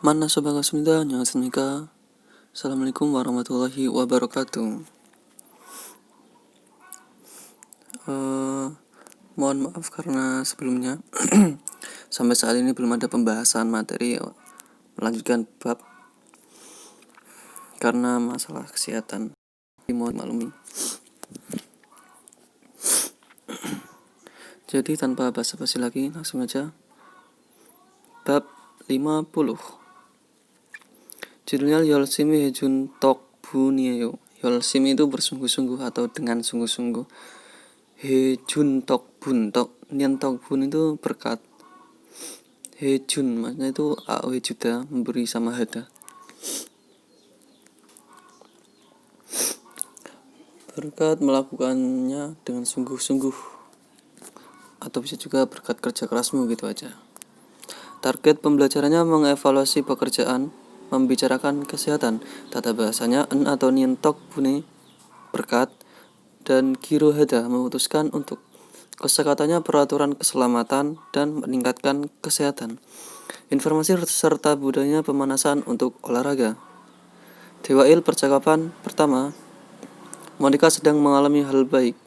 만나서 반갑습니다. 안녕하십니까? Assalamualaikum warahmatullahi wabarakatuh. Mohon maaf karena sebelumnya sampai saat ini belum ada pembahasan materi melanjutkan bab karena masalah kesehatan. Mohon maklumi. Jadi tanpa basa-basi lagi, langsung aja. Bab 50. Judulnya Yolsimi Hejun Tokbuniyo. Yolsimi itu bersungguh-sungguh atau dengan sungguh-sungguh. Hejun Tokbun. Nian Tokbun itu berkat. Hejun maksudnya itu awe juda, memberi sama hada. Berkat melakukannya dengan sungguh-sungguh, atau bisa juga berkat kerja kerasmu gitu aja. Target pembelajarannya mengevaluasi pekerjaan, membicarakan kesehatan. Tata bahasanya en atau nientok bune berkat, dan giro hada memutuskan untuk. Kosakatanya peraturan keselamatan dan meningkatkan kesehatan. Informasi serta budaya pemanasan untuk olahraga. Dewail percakapan pertama. Monica sedang mengalami hal baik.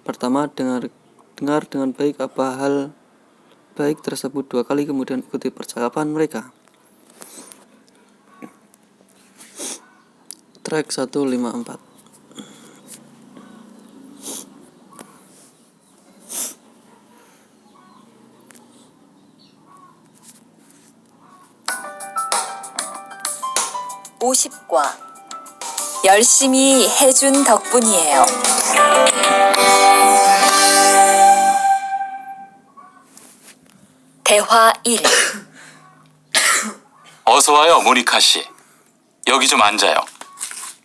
Pertama, dengar dengan baik apa hal baik tersebut 2 kali, kemudian ikuti percakapan mereka. Track 154. (50과) 열심히 해준 덕분이에요. 대화 1. 어서와요, 모니카 씨. 여기 좀 앉아요.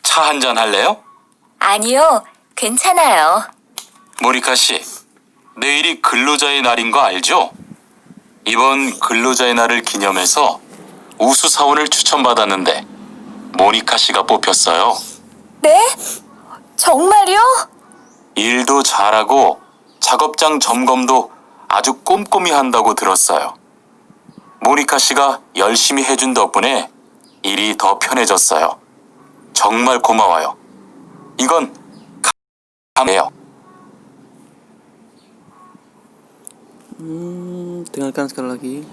차 한잔 할래요? 아니요, 괜찮아요. 모니카 씨, 내일이 근로자의 날인 거 알죠? 이번 근로자의 날을 기념해서 우수 사원을 추천받았는데 모니카 씨가 뽑혔어요. 네? 정말요? 일도 잘하고 작업장 점검도 아주 꼼꼼히 한다고 들었어요. 모니카 씨가 열심히 해준 덕분에 일이 더 편해졌어요. 정말 고마워요. 이건 감사해요. Dengarkan sekali lagi.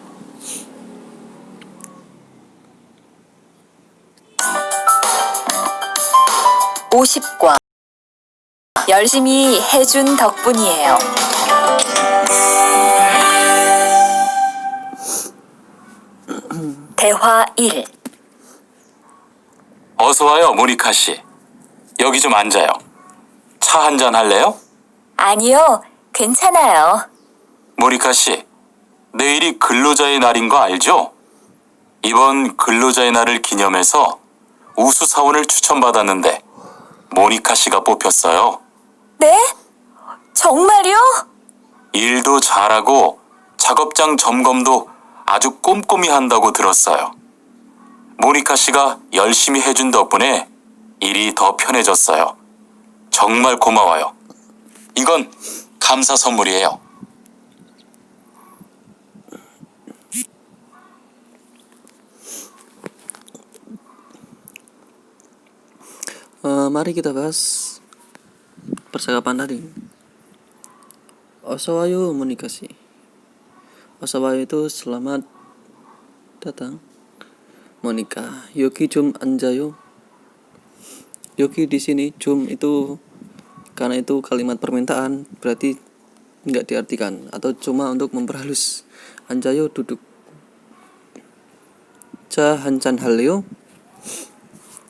(50과) 열심히 해준 덕분이에요. 대화 1. 어서와요, 모니카 씨. 여기 좀 앉아요. 차 한잔 할래요? 아니요, 괜찮아요. 모니카 씨, 내일이 근로자의 날인 거 알죠? 이번 근로자의 날을 기념해서 우수 사원을 추천받았는데 모니카 씨가 뽑혔어요. 네? 정말요? 일도 잘하고 작업장 점검도 아주 꼼꼼히 한다고 들었어요. 모니카 씨가 열심히 해준 덕분에 일이 더 편해졌어요. 정말 고마워요. 이건 감사 선물이에요. Mari kita bahas percakapan tadi. Osawayo komunikasi. Osawayo itu selamat datang. Monica, Yogi jum anjayo. Yogi di sini jum itu karena itu kalimat permintaan, berarti nggak diartikan atau cuma untuk memperhalus. Anjayo duduk. Ca hancan haleo.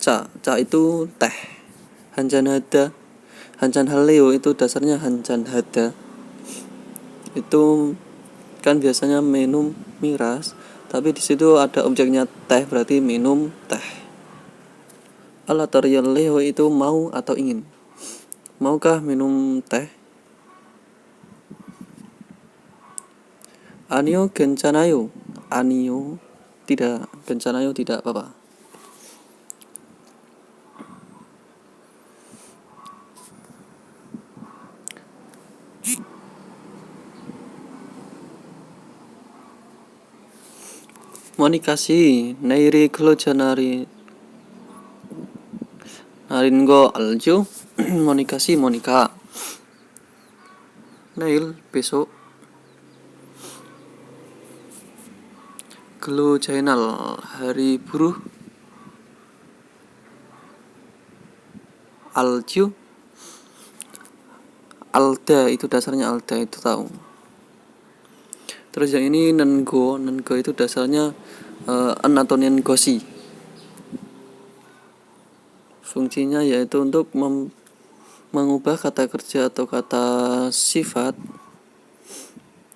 Ca itu teh. Hancan hada. Hancan haleo itu dasarnya hancan hada. Itu kan biasanya minum miras, tapi di situ ada objeknya teh, berarti minum teh. Alatariyaleo itu mau atau ingin. Maukah minum teh? Anio gencanayo. Anio tidak, gencanayo tidak apa-apa. 모니카씨, 내일이 클로저 날인 거 알죠? 모니카씨, 모니카. 내일, besok, 클로저 날, hari buruh, aljo. Alda itu dasarnya Alda itu tahu. Terus yang ini nengo itu dasarnya Anatolian gosi. Fungsinya yaitu untuk mengubah kata kerja atau kata sifat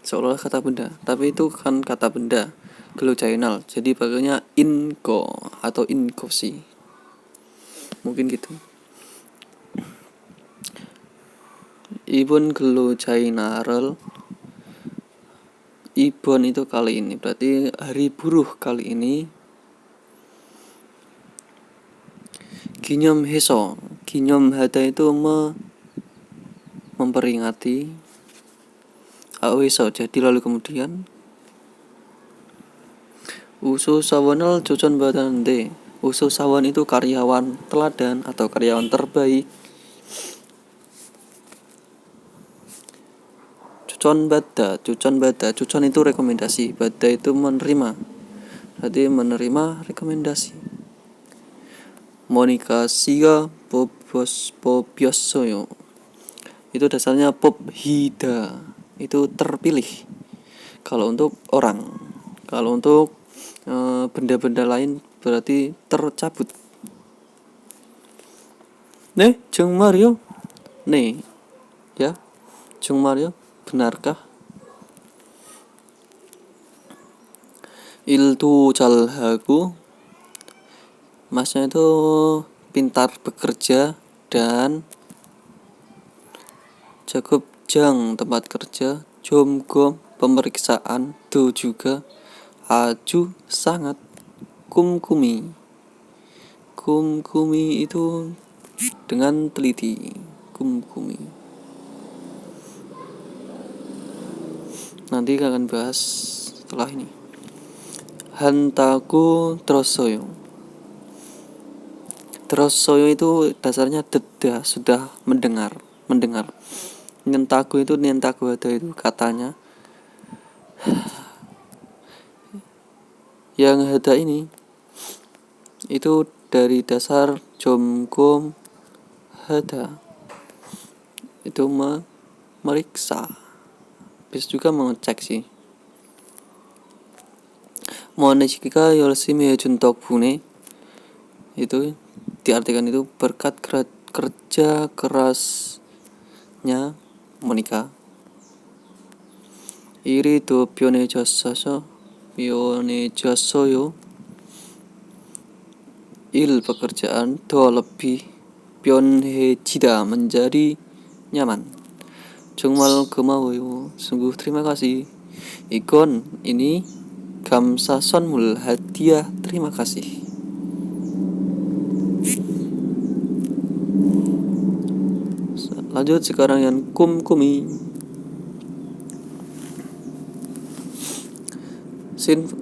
seolah kata benda, tapi itu kan kata benda gelojainal, jadi pakainya ingo atau ingosi, mungkin gitu. Ibon gelojainal, Ibon itu kali ini, berarti hari buruh kali ini. Ginyom heso, ginyom hada itu memperingati. Aweso jadi lalu kemudian. Usu sawanal cucon badande. Usu sawan itu karyawan teladan atau karyawan terbaik. Cucon bada, cucon itu rekomendasi, bada itu menerima. Berarti menerima rekomendasi. Monika siga popyosoyo. Itu dasarnya pophida. Itu terpilih. Kalau untuk orang, kalau untuk benda-benda lain berarti tercabut. Jung Mario. Ya. Jung Mario, benarkah? Iltu jalhaku, masnya itu pintar bekerja dan cukup jang tempat kerja, jomgom pemeriksaan, do juga, aju sangat, kumkumi itu dengan teliti, kumkumi. Nanti akan bahas setelah ini. Hantaku trosoyo. Trosoyo itu dasarnya deda, sudah mendengar. Nentaku ada itu katanya. Yang hada ini itu dari dasar jomgom hada. Itu meriksa. Bisa juga mengecek sih. Monejika 열심히 해준 덕분에 itu diartikan itu berkat kerja kerasnya Monika. 일이 더 변해졌어요. 일 pekerjaan 더 lebih 변해지다 menjadi nyaman. 정말 고마워요. sungguh terima kasih. Ikon ini 감사 선물 hadiah terima kasih. Lanjut sekarang yang kumkumi.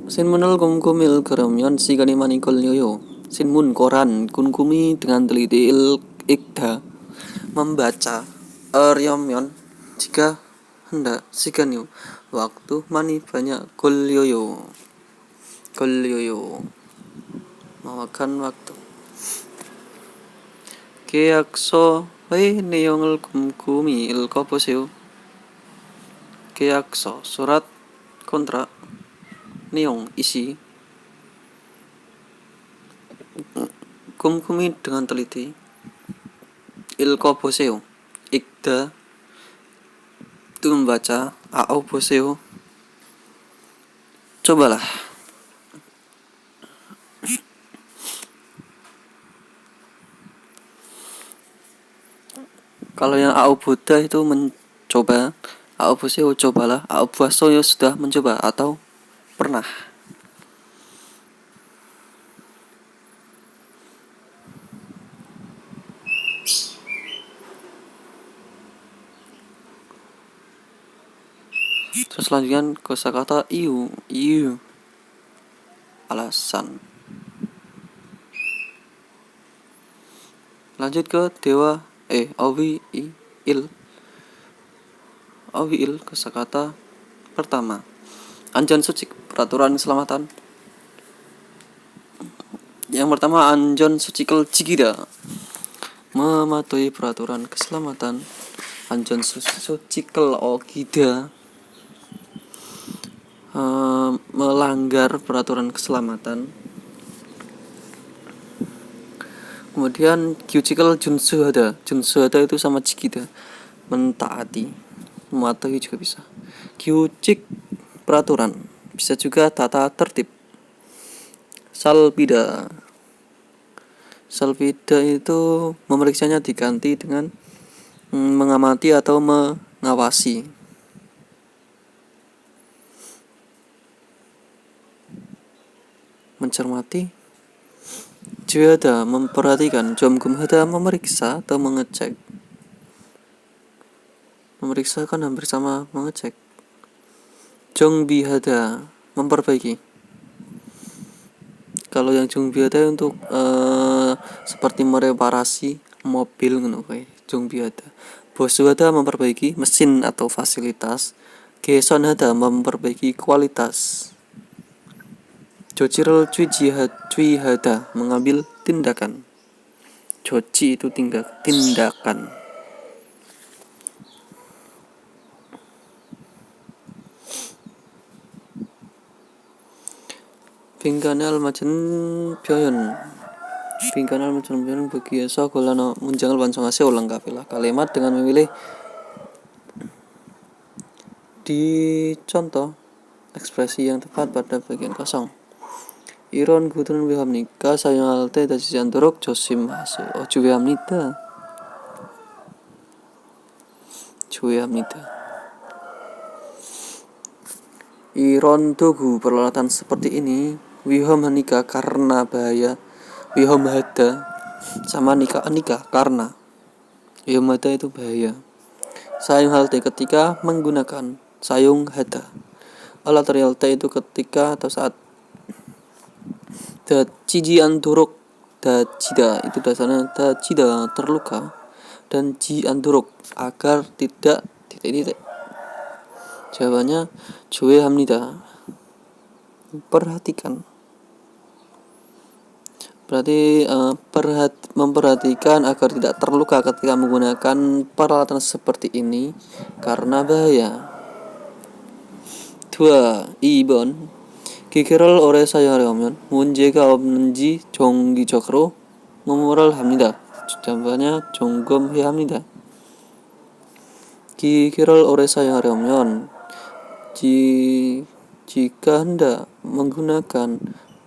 Sinmunal kumkumil keramian sigani manikol yoyo. Sinmun koran kumkumi dengan teliti ikda membaca ryomyon jika hendak siganyo waktu mani banyak golyoyo memakan waktu. 계약서 의 내용을 kumkumi 읽어보세요. 계약서 surat kontrak, neong isi, kumkumi dengan teliti, 읽어보세요 ikda itu membaca, 보세요 cobalah. Kalau yang Buddha itu mencoba, 보세요 cobalah, buasoyo sudah mencoba atau pernah. Terus selanjutnya kosakata iu. alasan. Lanjut ke Awiil kosakata pertama. Anjon sucik peraturan keselamatan. Yang pertama anjon sucikel jigida, mematuhi peraturan keselamatan. Anjon sucikel ogida, melanggar peraturan keselamatan. Kemudian kyucikel junsuhada itu sama jigida, mentaati, mematuhi juga bisa. Kyucik peraturan, bisa juga tata tertib. Salpida itu memeriksanya diganti dengan mengamati atau mengawasi. Mencermati. Juada memperhatikan. Jomgumhada memeriksa atau mengecek. Memeriksa kan hampir sama mengecek. Jongbihada memperbaiki. Kalau yang jongbihada untuk seperti mereparasi mobil ngono kae. Jongbihada. Bosuhada memperbaiki mesin atau fasilitas. Gesonhada memperbaiki kualitas. Jojirel cuihada mengambil tindakan. Joji itu tindakan. Bingkanal majen pyoyon. Bingkanal majen pyoyon begiasa golano munjangal wansongase ulang kafilah. Kalimat dengan memilih di contoh ekspresi yang tepat pada bagian kosong. Iron gudun wihamnika sayang alte dasi janturuk josim hasu. Oju wihamnida. Iron dogu peralatan seperti ini wiham hanika karena bahaya. Wiham hada sama nika karena wiham hada itu bahaya. Sayung halte ketika menggunakan. Sayung hada. Alat realte itu ketika atau saat. Daciji anturuk dacida itu dasarnya dacida terluka, dan ji anturuk agar tidak titik. Jawabannya Joe Hamnida, perhatikan. Berarti memperhatikan agar tidak terluka ketika menggunakan peralatan seperti ini karena bahaya. 2. Ibon 기계를 오래 사용하려면 문제가 없는지 정기적으로 메모를 합니다. 자반nya 점검해야 합니다. 기계를 오래 사용하려면 jika hendak menggunakan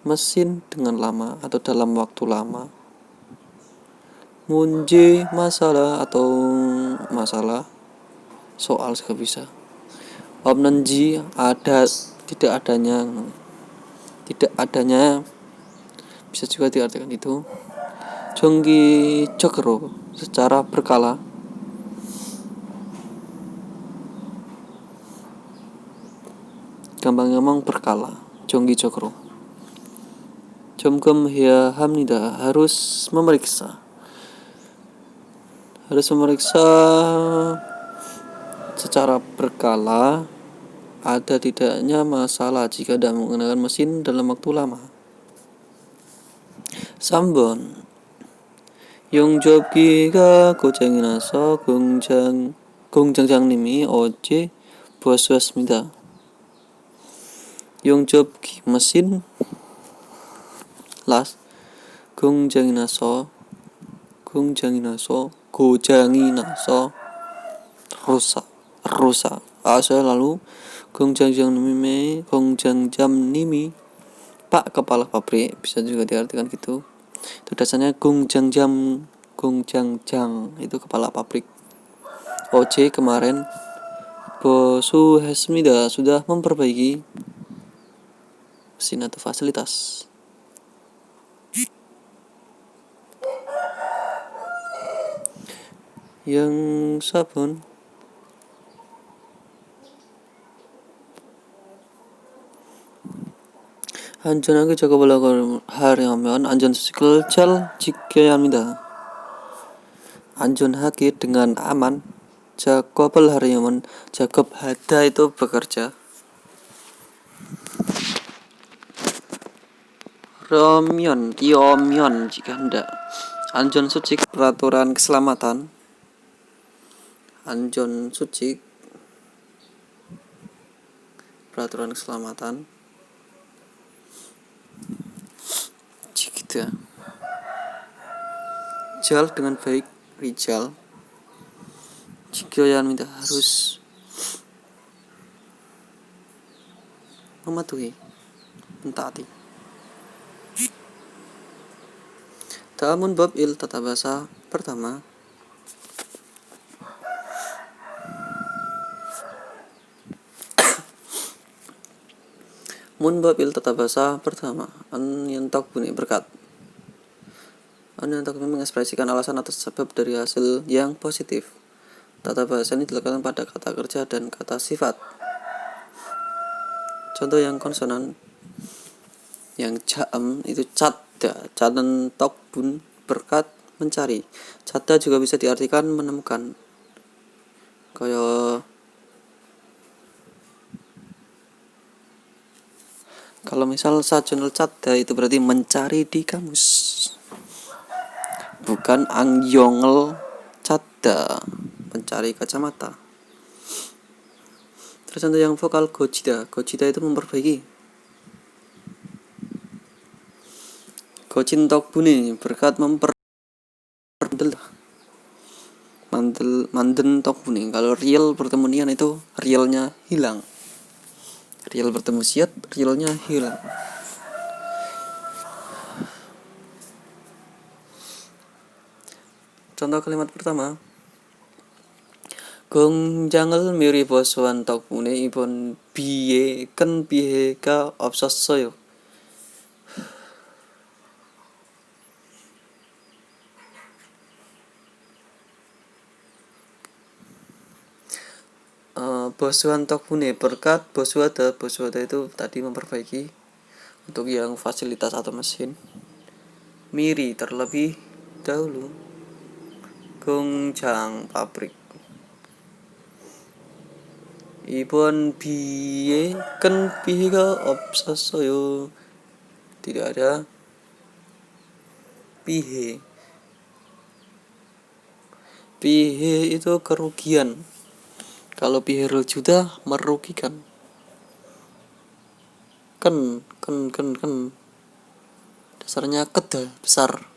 mesin dengan lama atau dalam waktu lama. Munje masalah atau masalah soal juga bisa. Opnenji tidak adanya bisa juga diartikan itu. Jonggi jokro secara berkala. Gampang berkala. Jonggi jokro. Jomgom hya hamnida harus memeriksa secara berkala. Ada tidaknya masalah jika tidak menggunakan mesin dalam waktu lama. Sambon 용접기가 고장이 나서 공장장님이 어제 보수했습니다. 용접기 mesin las 고장이 나서 rusak. Lalu 공장장님이 Pak kepala pabrik, bisa juga diartikan gitu. Itu dasarnya gongjang itu kepala pabrik. OJ kemarin Bosu Hesmida sudah memperbaiki mesin atau fasilitas. Yang sabun 안전하게 작업을 하려면 안전수칙을 잘 지켜야 합니다. 안전하게 dengan aman 작업을 하려면 작업하다 itu bekerja. Yomion jika hendak. Anjon sucik peraturan keselamatan. Anjon sucik peraturan keselamatan. Gitu. Jal dengan baik, Rijal. Jika yang minta harus mematuhi, mentaati. Ta'amun bab il tata bahasa pertama. Mun bab il tata bahasa pertama. An yantak bunyi berkat. An yantak bunyi mengekspresikan alasan atas sebab dari hasil yang positif. Tata bahasa ini diletakkan pada kata kerja dan kata sifat. Contoh yang konsonan, yang jam itu cada, cadan tokbun berkat mencari. Cada juga bisa diartikan menemukan. Kayak kalau misal sajunul cada itu berarti mencari di kamus, bukan angyongel cada, mencari kacamata. Terus contoh yang vokal gojida. Gojida itu memperbaiki. Gojintok bunyi berkat manden tok bunyi. Kalau real bertemu nian itu realnya hilang. Real bertemu siat, realnya hilang. Contoh kalimat pertama. 공장을 미리보수한 덕분에 이번 비에 큰 피해가 없었어요. Bosuan 덕분에 berkat bosuada itu tadi memperbaiki untuk yang fasilitas atau mesin. Miri terlebih dahulu. 공장 pabrik. 이번 비에 큰 피해가 없었어요. Tidak ada pihe. Pihe itu kerugian. Kalau piherul juta merugikan. Ken. Dasarnya keda besar.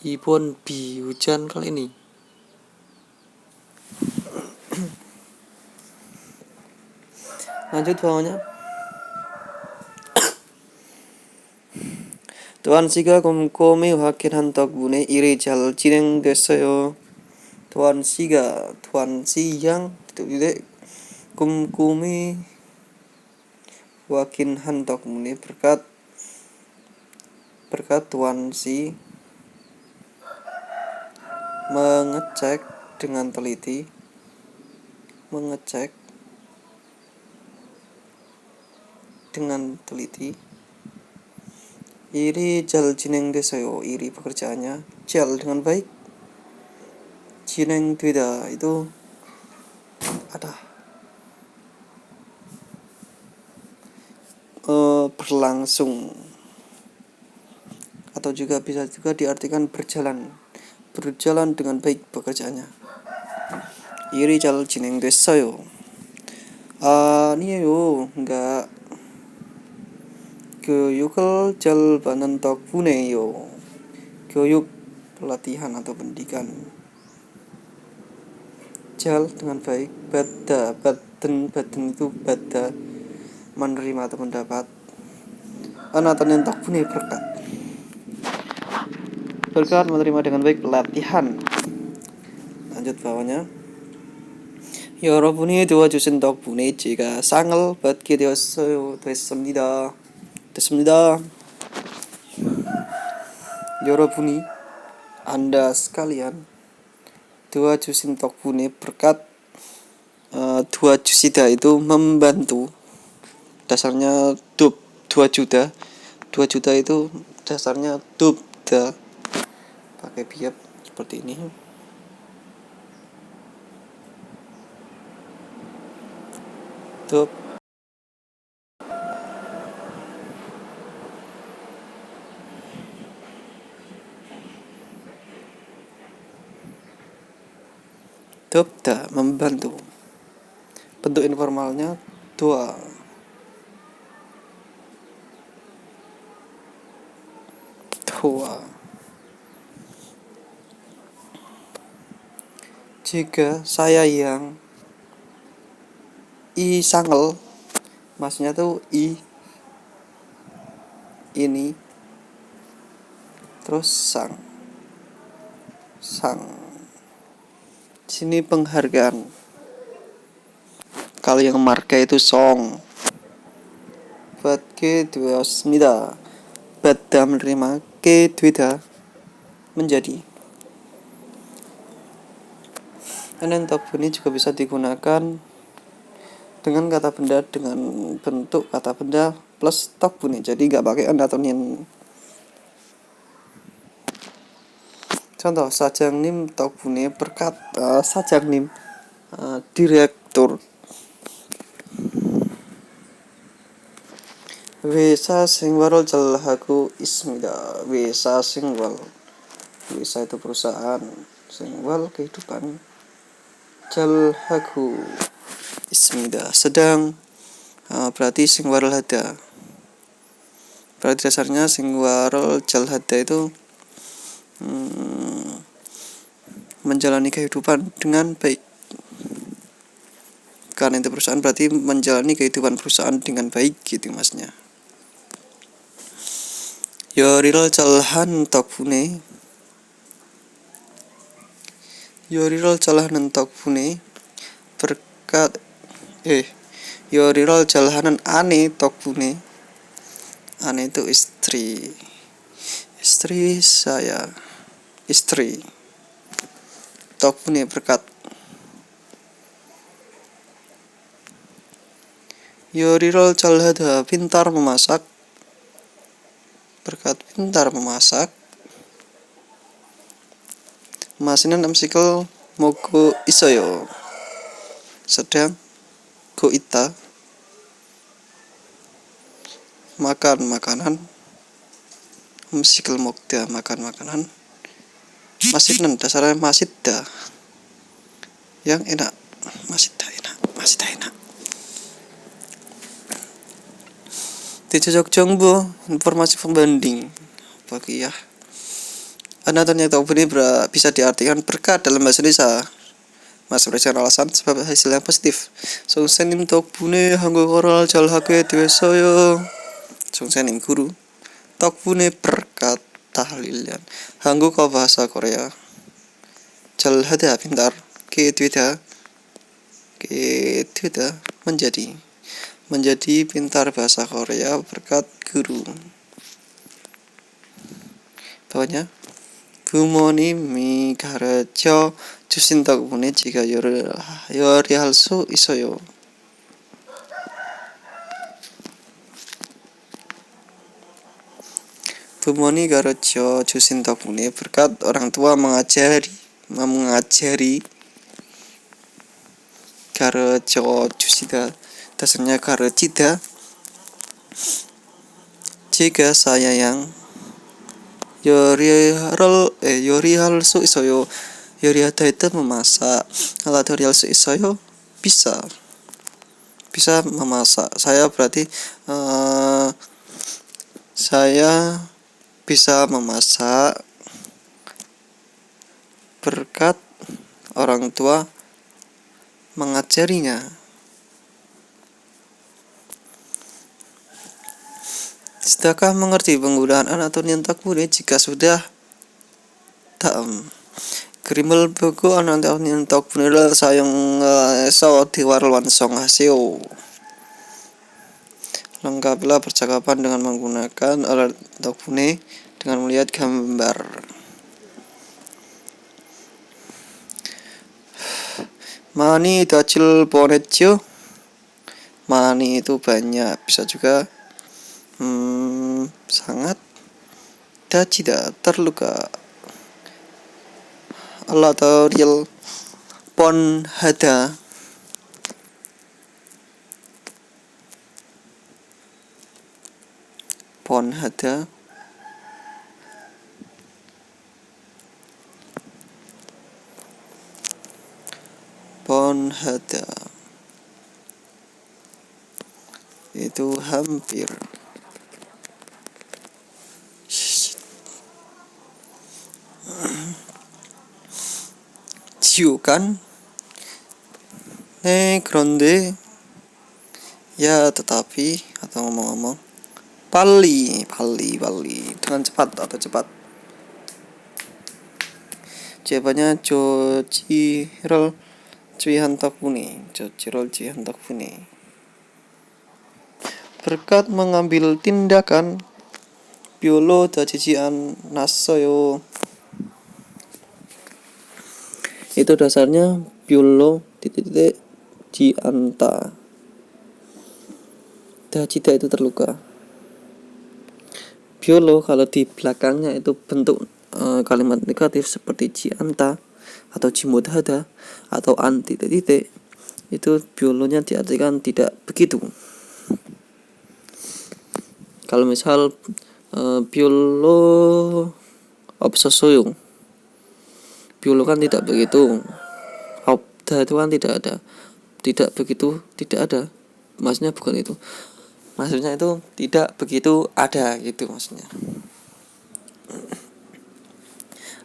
Ibon bi hujan kali ini. Lanjut bawahnya. 또한 씨가 꼼꼼히 확인한 덕분에 일이 잘 진행됐어요. 또한 씨 yang tidak 꼼꼼히 확인한 덕분에 berkat Tuan si mengecek dengan teliti, 일이 잘 진행됐어요. 일이 pekerjaannya 잘 dengan baik. 진행되다 itu ada berlangsung atau juga bisa juga diartikan berjalan dengan baik pekerjaannya. 일이 잘 진행됐어요. 아니에요, enggak. 교육을 잘 받는 덕분에요. 교육 pelatihan atau pendidikan. 잘 dengan baik. Badan itu bada menerima atau mendapat. Anatan 덕분에 berkat menerima dengan baik pelatihan. Lanjut bawahnya. 여러분이 도와주신 덕분에 제가 상을 받게 됐습니다. 여러분이 Anda sekalian 도와주신 덕분에 berkat 도와주시다 itu membantu. Dasarnya dub 2 juta. 2 juta itu dasarnya dubda pakai biap seperti ini. Dub dubda membantu. Bentuk informalnya dua. Jika saya yang i sangel, maksudnya tuh i ini terus sang sini penghargaan. Kalau yang marga itu song. Badke duasmida. Bada menerima ke dwida menjadi. Enentok bunyi juga bisa digunakan dengan kata benda dengan bentuk kata benda plus tok bunyi. Jadi nggak pakai en atau nin. Contoh sajang nim tok bunyi berkat sajang nim direktur. Wesa singwal jalhaku ismida. Wesa singwal. Wesa itu perusahaan. Singwal kehidupan. Jalhaku ismida. Sedang berarti singwal hada. Berarti dasarnya singwal jalhada itu menjalani kehidupan dengan baik. Karena itu perusahaan berarti menjalani kehidupan perusahaan dengan baik gitu masnya. Yoril calhan tokfune. Yoril calhanan tokfune berkat Yoril calhanan ane tokfune. Ane itu istri. Istri saya. Istri. Tokfune berkat. Yorirol calhada pintar memasak. Berkat pintar memasak. Masinan amsikal mogo isoyo. Sedang go ita makan makanan. Amsikal mokda makan makanan. Masinan dasarnya masida yang enak. Masida enak. Dicocok jongbo informasi pembanding bagi ya. Anatomi yang ini bisa diartikan berkat dalam bahasa Indonesia. Mas berikan alasan sebab hasil yang positif. Sungsenim tokbune hanggo koral jalhake dewesoyo. Sungsenim guru. Tokbune berkat tahlilian. Hanggo kau bahasa Korea. Jalhada pintar. Kedwida menjadi pintar bahasa Korea berkat guru. Bawahnya 부모님 미 가르쳐 주신 덕분에 제가 요리할 수 있어요. 부모님 가르쳐 주신 덕분에 berkat orang tua mengajari 가르쳐 주시다 dasarnya 가르치다 jika saya yang 요리할 수 있어요. 요리하다 itu memasak. Kalau 요리할 수 있어요 bisa memasak. Saya berarti saya bisa memasak berkat orang tua mengajarinya. Sudahkah mengerti penggunaan an atau nyentak bune jika sudah taem? Grimel buku an atau nyentak bune sayang so diwaral wansong haseo. Lengkapilah percakapan dengan menggunakan alat tokbune dengan melihat gambar. Mani dacil ponetjo. Mani itu banyak, bisa juga sangat tidak terluka. Allah atau real pon hada. Pon hada. Pon hada. Itu hampir. Ciukan. Kronde. Ya tetapi atau ngomong-ngomong. Pali dengan cepat atau cepat. Jawabannya Jojirol Cihantakuni. Berkat mengambil tindakan Piolo dajijian nasoyo. Itu dasarnya Piolo titik jianta. Dajida itu terluka. Piolo kalau di belakangnya itu bentuk kalimat negatif seperti jianta atau jimodhada atau anti titik, itu piolonya diartikan tidak begitu. Kalau misal piolo obsosoyo, piolo kan tidak begitu, obda itu kan tidak ada, tidak begitu, tidak ada, maksudnya bukan itu, maksudnya itu tidak begitu ada gitu maksudnya.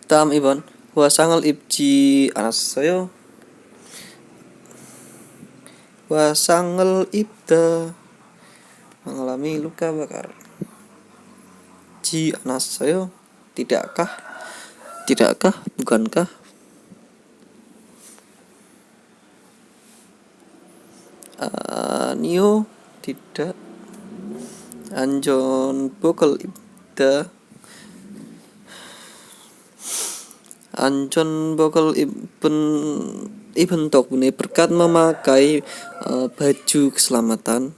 Tam ibon wasangal ibji anasayo wasangal ibda mengalami luka bakar. Ji anasayo tidakkah bukankah. Nio tidak. Anjon bokal ibda. Anjon bokal ibn tokbune berkat memakai baju keselamatan.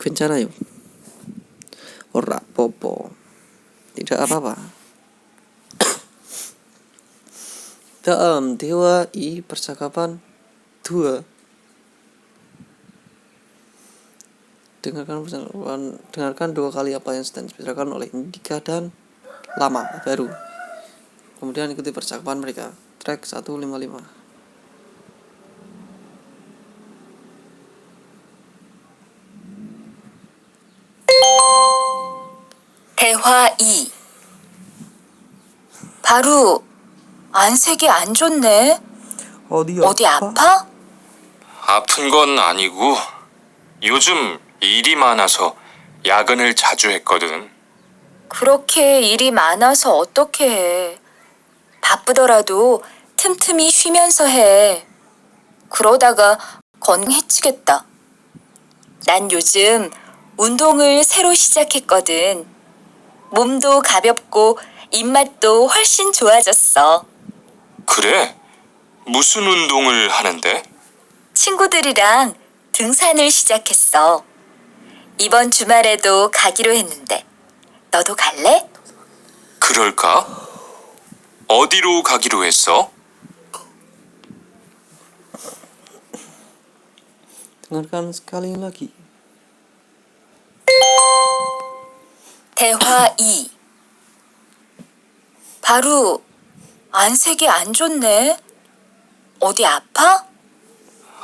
Kencana yuk. Ora popo. Tidak apa-apa. Dalam dewa percakapan 2. Dengarkan 2 kali apa yang sedang dibicarakan oleh Indika dan Lama baru. Kemudian ikuti percakapan mereka. Track 155. 대화 2. 바로 안색이 안 좋네. 어디 아파? 아픈 건 아니고 요즘 일이 많아서 야근을 자주 했거든. 그렇게 일이 많아서 어떻게 해. 바쁘더라도 틈틈이 쉬면서 해. 그러다가 건강 해치겠다. 난 요즘 운동을 새로 시작했거든. 몸도 가볍고 입맛도 훨씬 좋아졌어. 그래? 무슨 운동을 하는데? 친구들이랑 등산을 시작했어. 이번 주말에도 가기로 했는데 너도 갈래? 그럴까? 어디로 가기로 했어? Dengarkan sekali lagi. 대화 2. 바로 안색이 안 좋네. 어디 아파?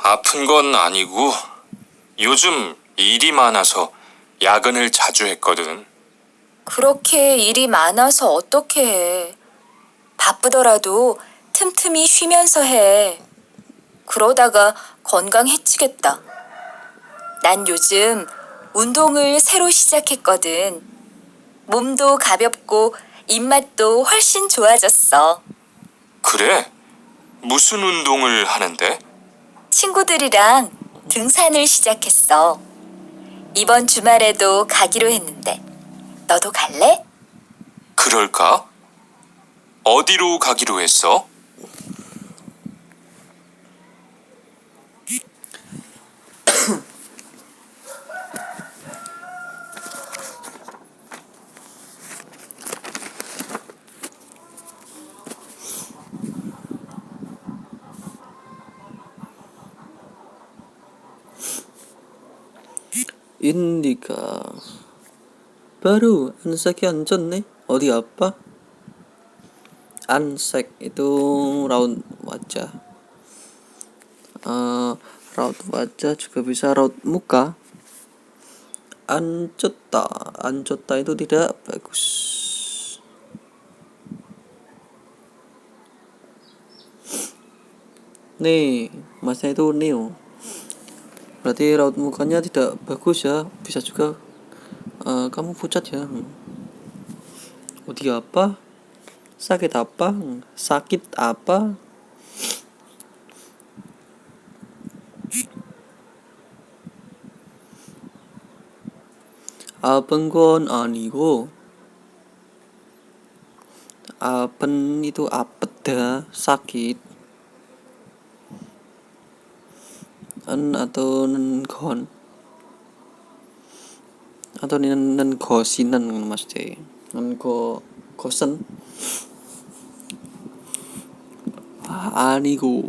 아픈 건 아니고 요즘 일이 많아서 야근을 자주 했거든. 그렇게 일이 많아서 어떻게 해. 바쁘더라도 틈틈이 쉬면서 해. 그러다가 건강 해치겠다. 난 요즘 운동을 새로 시작했거든. 몸도 가볍고 입맛도 훨씬 좋아졌어. 그래? 무슨 운동을 하는데? 친구들이랑 등산을 시작했어. 이번 주말에도 가기로 했는데 너도 갈래? 그럴까? 어디로 가기로 했어? Indika. Baru Ansek Yancun nih. Odi apa? Ansek itu raut wajah. Raut wajah juga bisa raut muka. Ancota itu tidak bagus. Nih, masnya itu neo. Berarti raut mukanya tidak bagus ya. Bisa juga kamu pucat ya. Odi apa? Sakit apa? Sakit apa? 아픈 건 아니고 apen itu apeda sakit atau nengon atau nengosinan mas c gosen anigo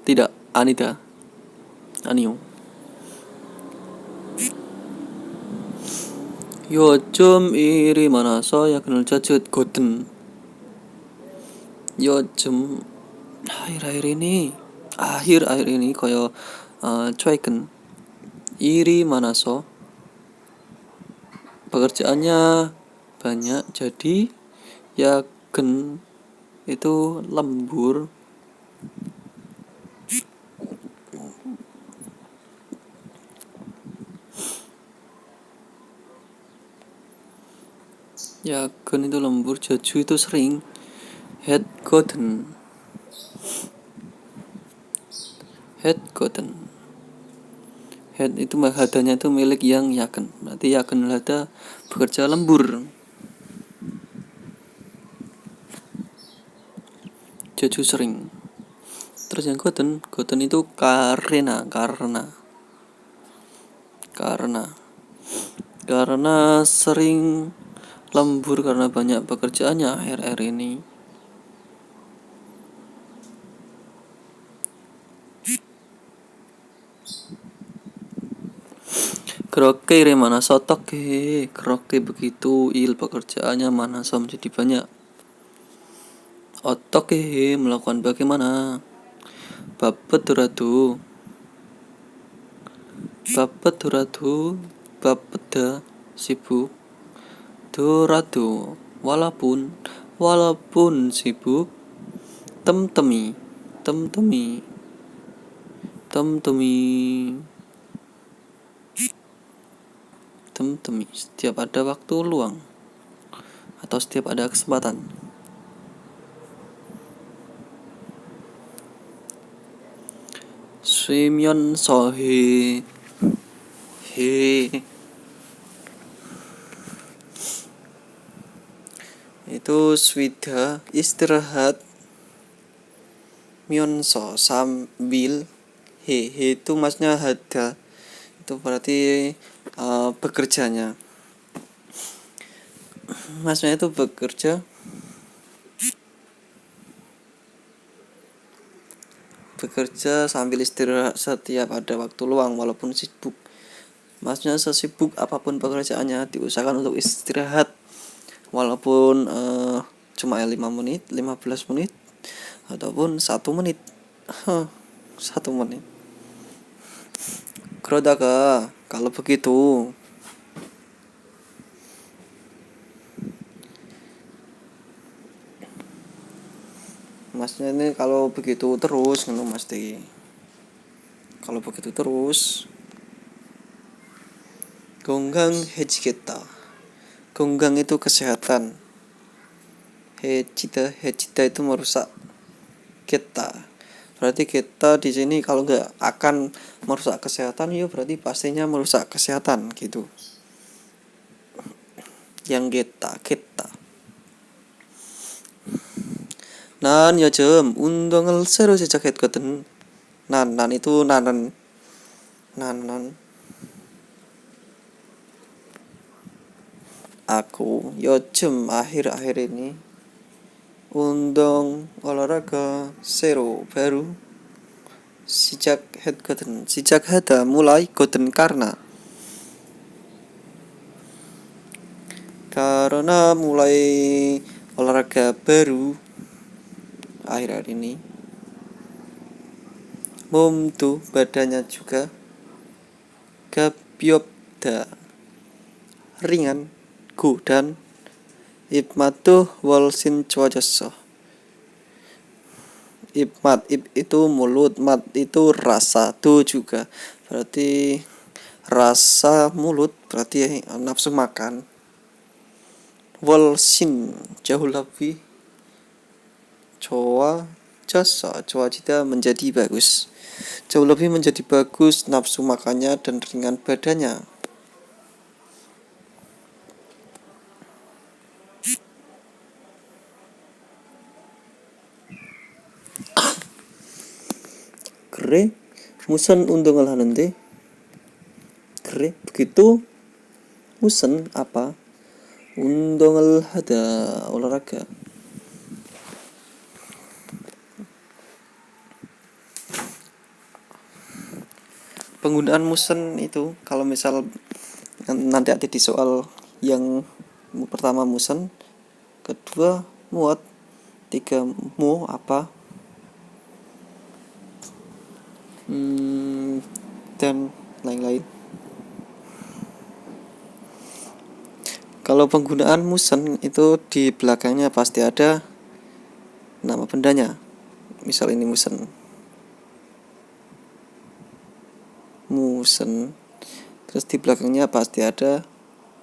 tidak anida anio 요즘 일이 많아서 야근을 자주 했거든. 요즘 아khir-akhir ini koyo cuekin 일이 많아서 pekerjaannya banyak jadi yagen itu lembur. Yagen itu lembur, jaju itu sering. Hedgoten head itu hadanya itu milik yang yaken, berarti yaken lada bekerja lembur. Jaju sering. Terus yang goten itu karena sering lembur karena banyak pekerjaannya akhir-akhir ini. Keroke mana sotok keroke begitu pekerjaannya mana menjadi banyak. Otok melakukan bagaimana? Babet duratu babeda sibuk duratu walaupun sibuk temtemi setiap ada waktu luang atau setiap ada kesempatan. Swimyon sohe itu swida istirahat myonso sambil itu masnya hada itu berarti bekerjanya masnya itu bekerja sambil istirahat setiap ada waktu luang walaupun sibuk. Masnya sesibuk apapun pekerjaannya diusahakan untuk istirahat walaupun cuma 5 menit 15 menit ataupun 1 menit 1 menit. 그러다가 kalau begitu masnya ini kalau begitu terus kalau begitu terus 건강해지겠다. 건강 itu kesehatan. 해지다 itu merusak. Kita berarti kita di sini kalau nggak akan merusak kesehatan ya berarti pastinya merusak kesehatan gitu. Yang kita 난 요즘 운동을 새로 시작했거든. 난 itu nanan aku 요즘 akhir-akhir ini 운동 olahraga baru Sejak hada mulai goten karena mulai olahraga baru akhir-akhir ini. Mum badannya juga gabyobda ringan gu dan ibmatuh walsin cuajoso. Ib itu mulut, mat itu rasa, tuh juga berarti rasa mulut, berarti nafsu makan. Walsin jauh lebih cita menjadi bagus, jauh lebih menjadi bagus nafsu makannya dan ringan badannya. Kere musen undungal hanente. Kere begitu musen apa? Undungal hada olahraga. Penggunaan musen itu kalau misal nanti ada di soal yang pertama musen, kedua muat, tiga mu apa, dan lain-lain. Kalau penggunaan musen itu di belakangnya pasti ada nama bendanya. Misal ini musen, terus di belakangnya pasti ada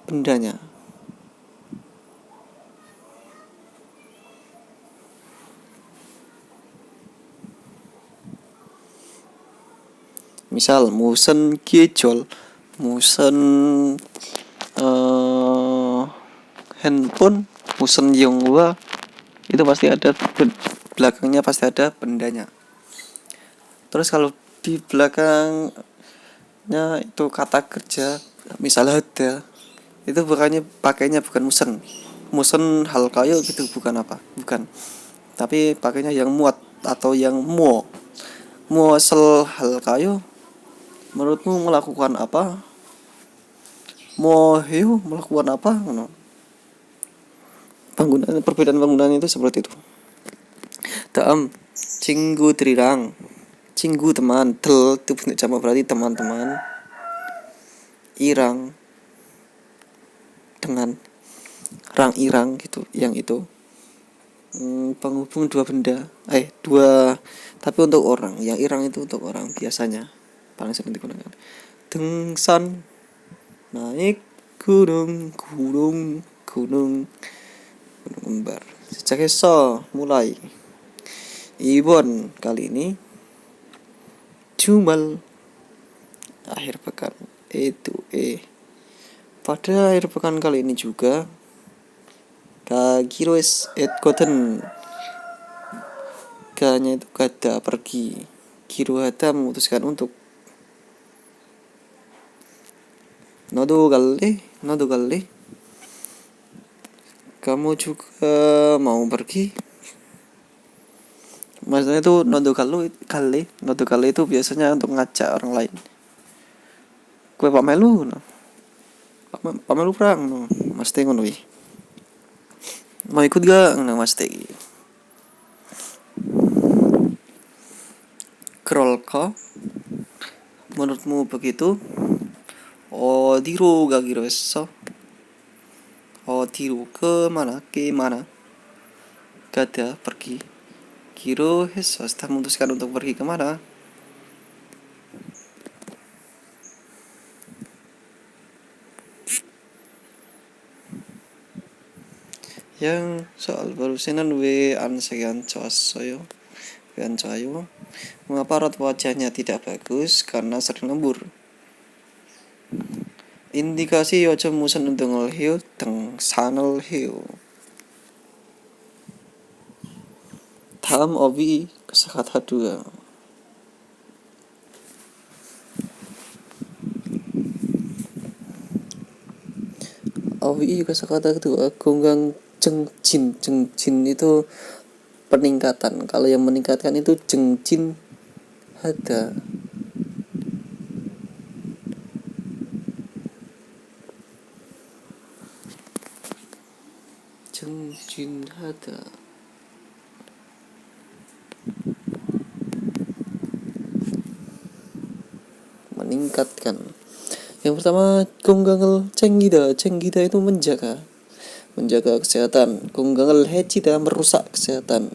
bendanya. Misal musen gejol, musen handphone, musen Yonghua, itu pasti ada belakangnya pasti ada bendanya. Terus kalau di belakangnya itu kata kerja, misal ada, itu pakainya bukan musen hal kayo gitu, bukan, tapi pakainya yang muat atau yang muasel hal kayo. Menurutmu melakukan apa? Moheu melakukan apa? Perbedaan penggunaan itu seperti itu. Daam cinggu trirang, cinggu teman, tel itu bentuk jamak berarti teman-teman. Irang dengan rang irang gitu, yang itu penghubung dua benda, tapi untuk orang. Yang irang itu untuk orang biasanya paling sering digunakan. Dengsan naik gunung kembar. Sejak esok mulai. Ibon kali ini Jumal akhir pekan. Pada akhir pekan kali ini juga Kagiroes Goten. Ganya itu kata pergi. Girohata memutuskan untuk. Nodo galle. Kamu juga mau pergi? Maksudnya itu nodo galle itu biasanya untuk ngajak orang lain. Kue pamelu perang mesti ngono iki. Mau ikut gak? Mesti. Krolko, menurutmu begitu? Diru gak giroso? Diru ke mana? Gada pergi. Giro heso setelah memutuskan untuk pergi kemana? Yang soal barusinan sekian coasoyo. Mengapa raut wajahnya tidak bagus? Karena sering lembur. Indikasi ojo musen undungal hiu teng sanel hiu. Dalam obi kosakata 2. Obi kosakata kedua gonggang jengjin itu peningkatan. Kalau yang meningkatkan itu jengjin hada. Jin hada. Meningkatkan. Yang pertama kongangal cenggida itu menjaga kesehatan. Kongangal hecida merusak kesehatan,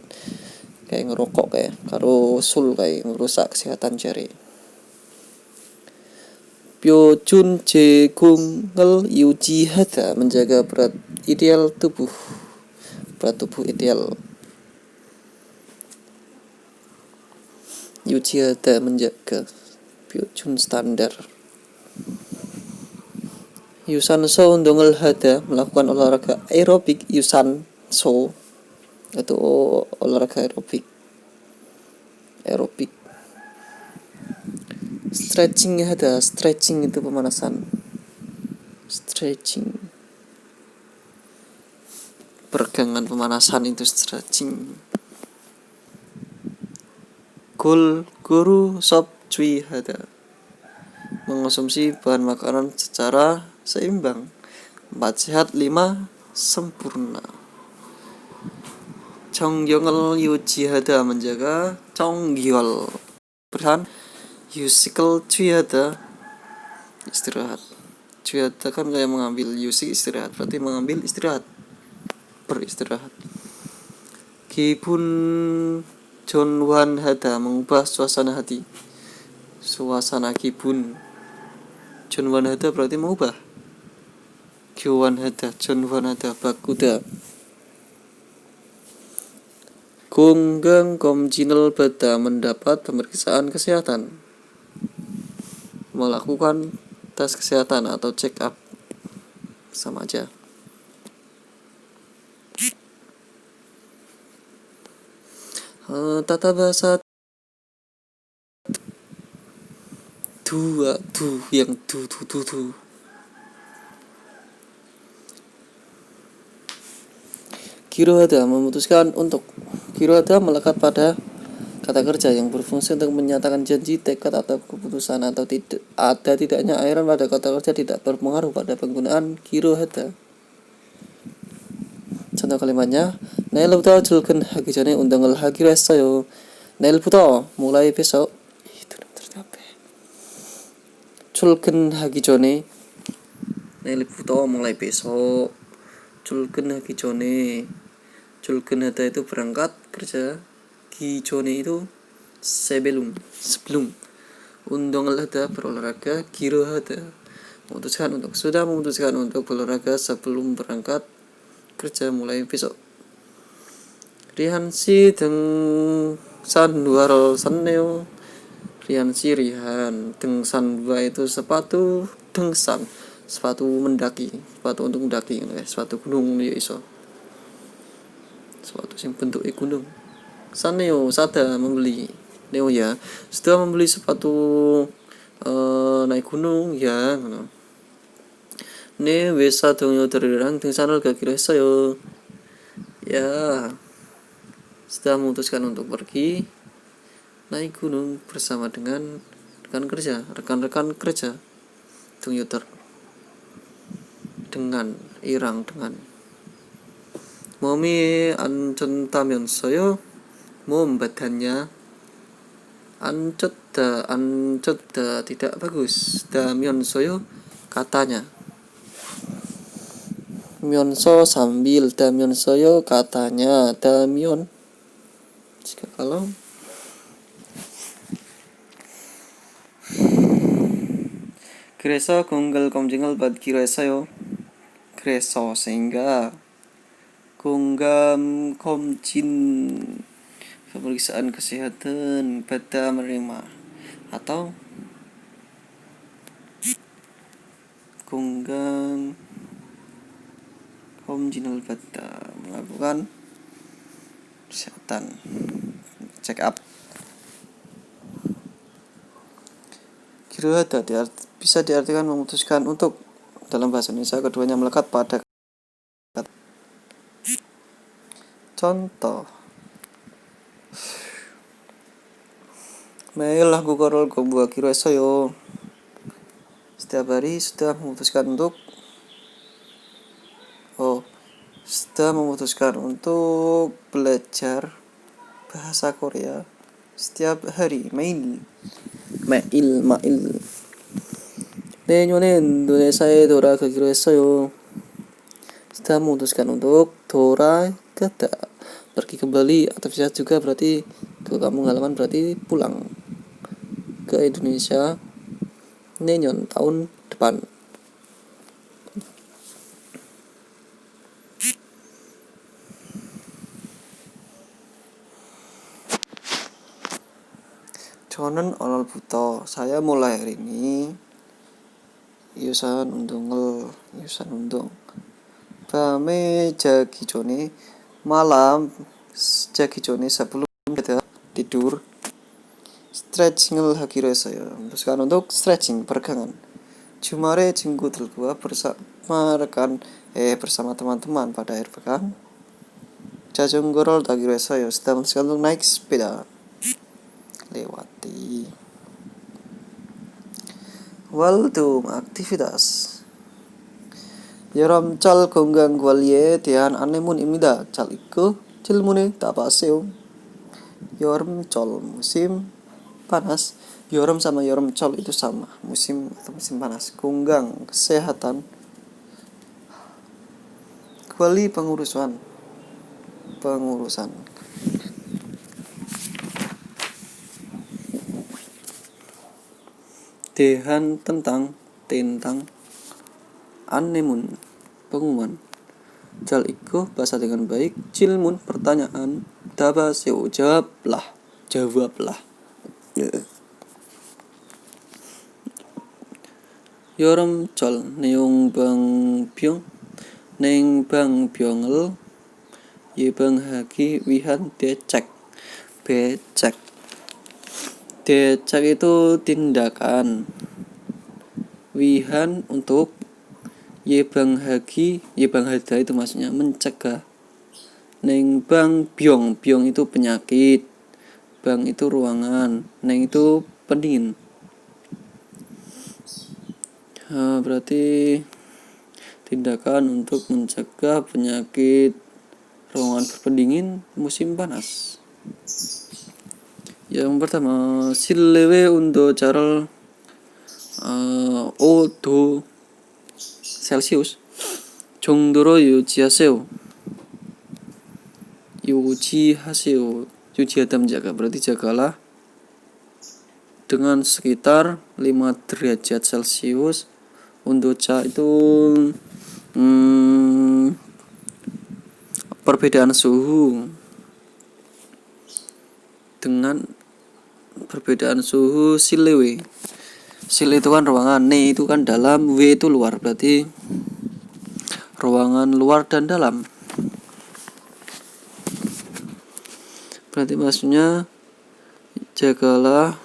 kayak ngerokok kayak karo sul kayak merusak kesehatan jari. Pyo-chun je kongangal yuji hada menjaga berat tubuh ideal. Yuji hada menjaga Pyo-chun standar. Yusan so undongal hada melakukan olahraga aerobik. Yusan so itu olahraga aerobik. Stretching hada, stretching itu pemanasan. Stretching, peregangan pemanasan itu stretching. Guru sop cui hada, mengonsumsi bahan makanan secara seimbang. 4 sehat, 5 sempurna. Chongyol yuji hada menjaga chongyol berhan. Yusikal cui hada istirahat. Cui hada kan kayak mengambil, yusik istirahat, berarti mengambil istirahat, beristirahat. Kibun jonwan hada mengubah suasana hati. Suasana kibun. Jonwan hada berarti mengubah. Kyowan hada, jonwan hada, bakuda. Gonggang komjinal bada mendapat pemeriksaan kesehatan. Melakukan tes kesehatan atau check up, sama aja. Tata bahasa yang du. Kirohada memutuskan untuk. Kirohada melekat pada kata kerja yang berfungsi untuk menyatakan janji, tekad, atau keputusan. Atau tidak ada tidaknya airan pada kata kerja tidak berpengaruh pada penggunaan kirohada. Contoh kalimatnya, 내일부터 출근하기 전에 운동을 하기로 했어요. 내일부터 mulai besok. 출근하기 전에, 내일부터 mulai besok. 출근하기 전에, 출근하다 itu berangkat kerja, 기전에 itu sebelum. 운동을 하다 berolahraga, 기로하다 sudah memutuskan untuk berolahraga sebelum berangkat kerja mulai besok. Rihansi 등산 luar saneo. Rihansi rihan 등산 dua itu sepatu 등산, sepatu mendaki, sepatu untuk mendaki, sepatu gunung ya iso. Sepatu yang bentuknya gunung. Saneo sada membeli. Neo ya, sudah membeli sepatu naik gunung ya. 네 회사 동료들이랑 등산을 가기로 했어요. Ya, sudah memutuskan untuk pergi naik gunung bersama dengan rekan-rekan kerja. 동료들 dengan 몸이 안 좋다면서요? 몸 badannya 안 좋다 tidak bagus. 다면서요 katanya. 면서 sambil, 다면서요 katanya. 다면 jika kalau. 그래서 건강 검진을 받기로 했어요. 그래서 sehingga 건강 검진 pemeriksaan kesehatan pada menerima atau 건강 검진을 받다 melakukan kesehatan, check up. Kirohada bisa diartikan memutuskan untuk. Dalam bahasa Indonesia keduanya melekat pada kata. Contoh, 매일 한국어를 공부하기로 했어요. Setiap hari sudah memutuskan untuk belajar bahasa Korea setiap hari. 매일 mail. 내년에 인도네시아에 돌아가기로 했어요. Sudah memutuskan untuk 돌아가다, pergi kembali, atau bisa juga berarti ke kampung halaman, berarti pulang ke Indonesia neon, tahun depan. 저는 오늘부터, saya mulai hari ini 유산 운동 밤에 자기 전에, malam 자기 전에 sebelum kita tidur stretching을 하기로 했어요. memutuskan untuk stretching, peregangan. 주말에 친구들과 bersama teman-teman pada akhir pekan 자전거를 타기로 했어요. sudah memutuskan untuk naik sepeda. lewati. 활동, aktivitas. 여름철 건강 관리에 대한 안내문입니다. 잘 읽고 질문에 답하세요. 여름철, musim panas. 여름 sama 여름철 itu sama, musim atau musim panas. 건강, kesehatan. 관리, pengurusan. Dehan, tentang. Annemun, pengumuman. Jal iko, bahasa dengan baik. Cilmun, pertanyaan. Dabaseo, jawablah. 여름철, 냉방병을 예방하기 위한 대책. Decek itu tindakan. Wihan untuk. Yebanghada itu maksudnya mencegah. Nengbang byong itu penyakit. Bang itu ruangan. Neng itu pendingin. Berarti tindakan untuk mencegah penyakit ruangan berpendingin musim panas. Yang pertama, 실내외 온도차를 5도 셀시우스 정도로 유지하세요. Yujihadah, menjaga, berarti jagalah dengan sekitar 5 derajat Celcius. Ondocha itu perbedaan suhu. Dengan perbedaan suhu silwe. Sil itu kan ruangan, ne itu kan dalam, w itu luar, berarti ruangan luar dan dalam. Berarti maksudnya jagalah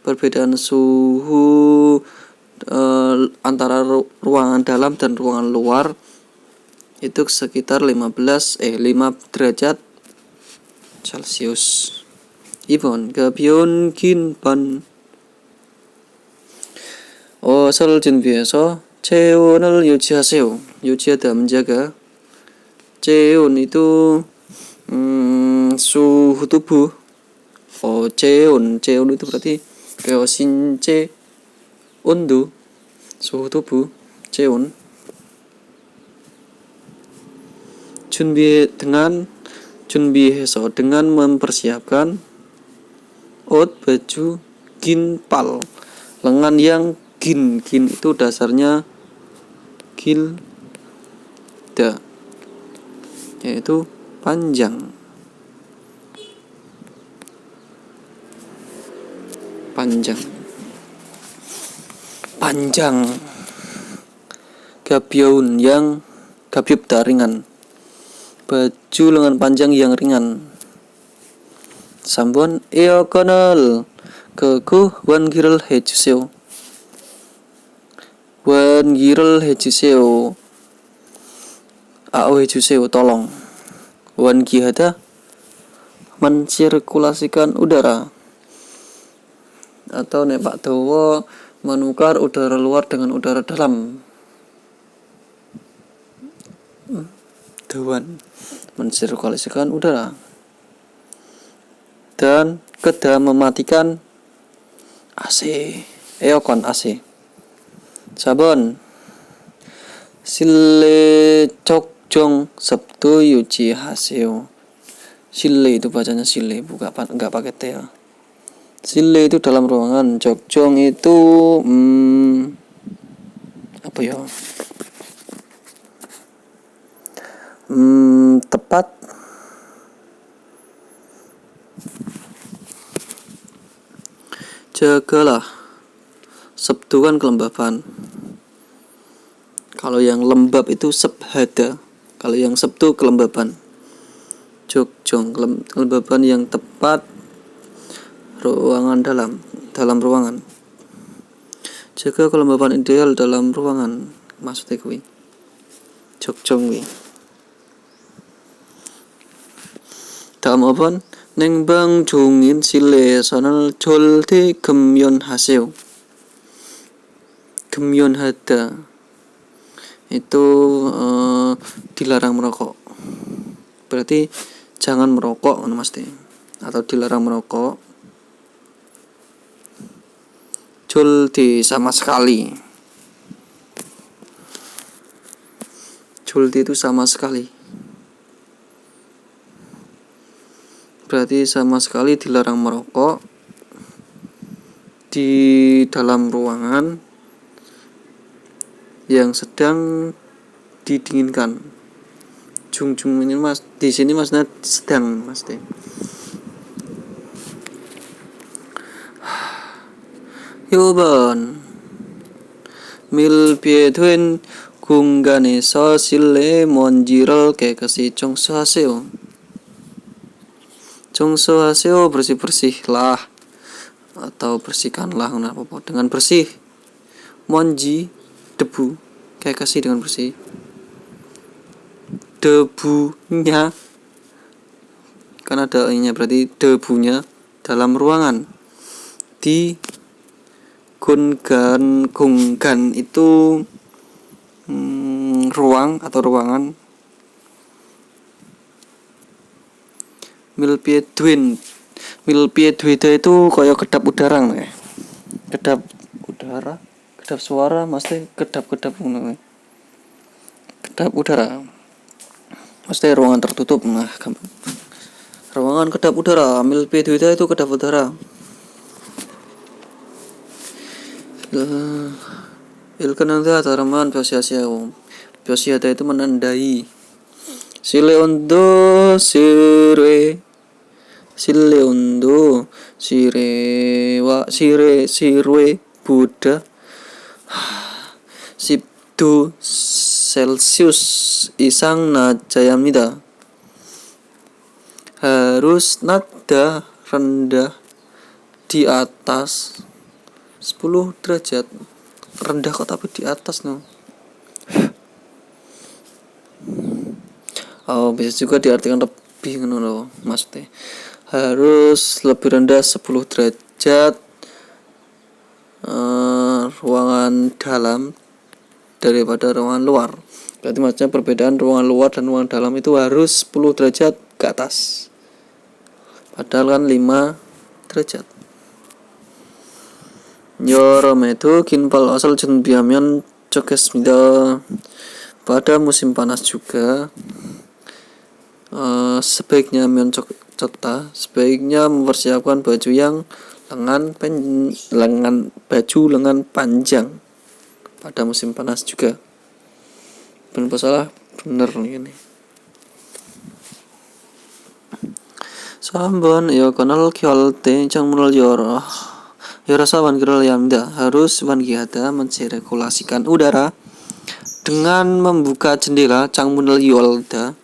perbedaan suhu antara ruangan dalam dan ruangan luar itu sekitar 5 derajat Celcius. 2번, 가벼운 긴 반 옷을 준비해서 체온을 유지하세요. 유지하다, menjaga. 체온 itu suhu tubuh. 체온 itu berarti 신체 온도, suhu tubuh, 체온. 준비해서, dengan mempersiapkan. Out, baju ginpal, lengan yang gin itu dasarnya gilda, yaitu panjang. Gabyaun, yang gabyubda, ringan. Baju lengan panjang yang ringan. 3번, 에어컨을 끄고 환기를 해주세요. 해주세요, tolong. 환기하다, mensirkulasikan udara. atau nek Pak Dawa menukar udara luar dengan udara dalam. Dewan mensirkulasikan udara. Dan kedua mematikan AC, eokon AC. Sabon 실내 적정 습도 유지하세요. 실내 itu bacanya 실내, enggak pakai T ya. 실내 itu dalam ruangan, 적정 itu apa ya? Tepat. Jagalah. Sabtu kan kelembapan. Kalau yang lembab itu sabhada. Kalau yang sabtu kelembaban. Jogjong kelembaban yang tepat. Ruangan dalam ruangan. Jaga kelembapan ideal dalam ruangan. Maksudnya kuwi. Jogjong kuwi. 다음 5번 냉방 중인 실내에서는 절대 금연하세요. 금연하다 itu dilarang merokok. Berarti jangan merokok Mas, atau dilarang merokok. Julti sama sekali. Julti itu sama sekali. Berarti sama sekali dilarang merokok di dalam ruangan yang sedang didinginkan. Jung ini Mas, di sini Masnya sedang Mas. 요번 밀폐된 공간에서 실내 먼지를 깨끗이 청소하세요. 청소하세요 bersih-bersihlah atau bersihkanlah dengan bersih. Monji debu kayak kasih dengan bersih. Debunya kan ada ininya, berarti debunya dalam ruangan. Di gunggan itu ruang atau ruangan. Milpiedwin itu kayak kedap udara nih. Kedap udara, kedap suara, mesti kedap ngono. Kedap udara. Mesti ruangan tertutup. Nah, ruangan kedap udara, milpiedwin itu kedap udara. Ilkananda taraman biasa-biasa. Biasa itu menandai. Sileondo sirwe Buddha 10도 Celcius 이상 낮아야 합니다. Harus nada rendah di atas 10 derajat. Rendah kok tapi di atas no. Oh, bisa juga diartikan lebih ngono loh, maksudnya. Harus lebih rendah 10 derajat ruangan dalam daripada ruangan luar. Berarti maksudnya perbedaan ruangan luar dan ruangan dalam itu harus 10 derajat ke atas. Padahal kan 5 derajat. 여름에도 긴팔 옷을 준비하면 좋겠습니다. Pada musim panas juga sebaiknya mempersiapkan baju yang lengan panjang pada musim panas juga. Benar salah? Bener ini. 3번 에어컨을 켤 때 창문을 열어서 환기를 해야 합니다. harus 환기하다 mensirkulasikan udara dengan membuka jendela. 창문을 열다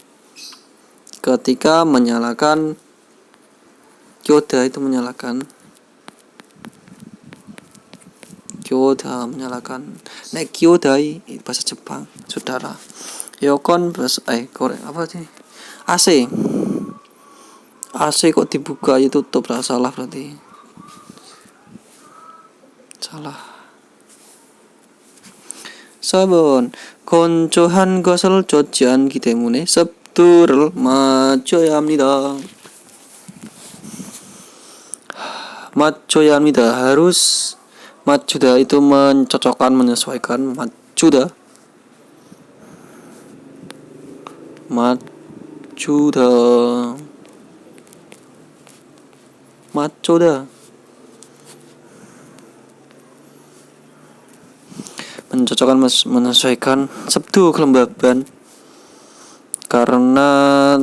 ketika menyalakan kyoda itu menyalakan nek kyodai bahasa Jepang saudara. Eokon bahasa Korea apa sih? AC kok dibuka itu tutup, salah berarti. Salah. 4번 건조 한 것을 쫓지 않기 때문에 습도를 맞춰야 합니다. 맞춰야 합니다. Harus 맞추다 itu mencocokkan, menyesuaikan. 맞추다. 맞추다. 맞추다. Mencocokkan, menyesuaikan. Sabtu kelembaban karena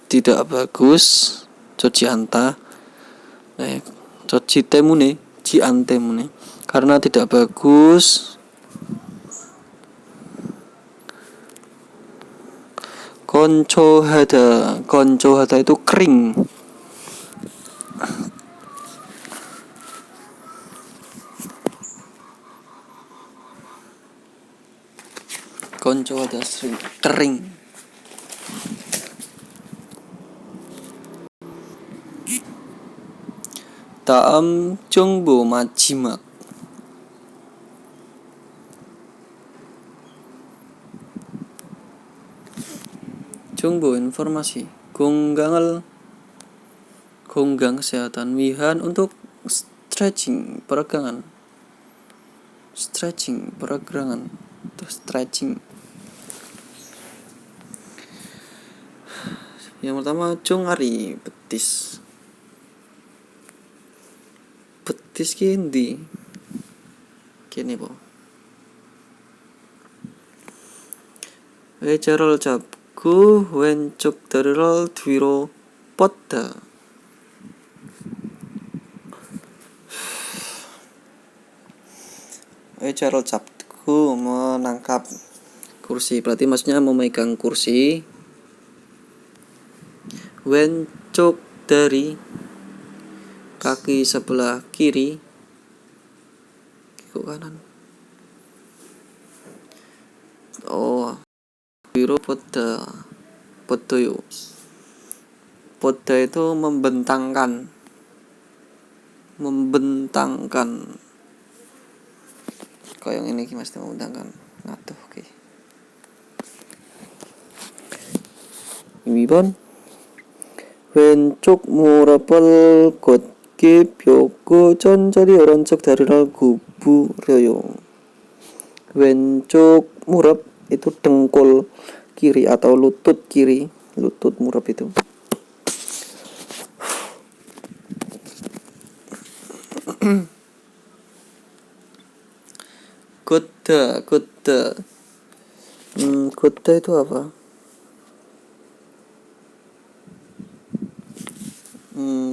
tidak bagus. Coci anta. Coci temune. Ci antemune. Karena tidak bagus. Koncohada. Koncohada itu kering. Koncohada sering kering. 다음 정보 마지막. 정보 informasi. Gonggang kesehatan. Wihan untuk stretching peregangan. Stretching peregangan. Stretching. Yang pertama jongari betis. Betis ki endi? Kene po. 의자를 잡고 왼쪽 다리를 뒤로 뻗다. 의자를 잡고 menangkap kursi, berarti maksudnya memegang kursi. 왼쪽 dari kaki sebelah kiri, kaki kanan. Biro poda, podoyo. Poda itu membentangkan. Kau yang ini mas membentangkan. Ngatuh, oke. 2번 왼쪽 무릎을 곧게 펴고 천천히 오른쪽 다리를 구부려요. 왼쪽 murup itu dengkul kiri atau lutut kiri, lutut murup itu. Kuda itu apa?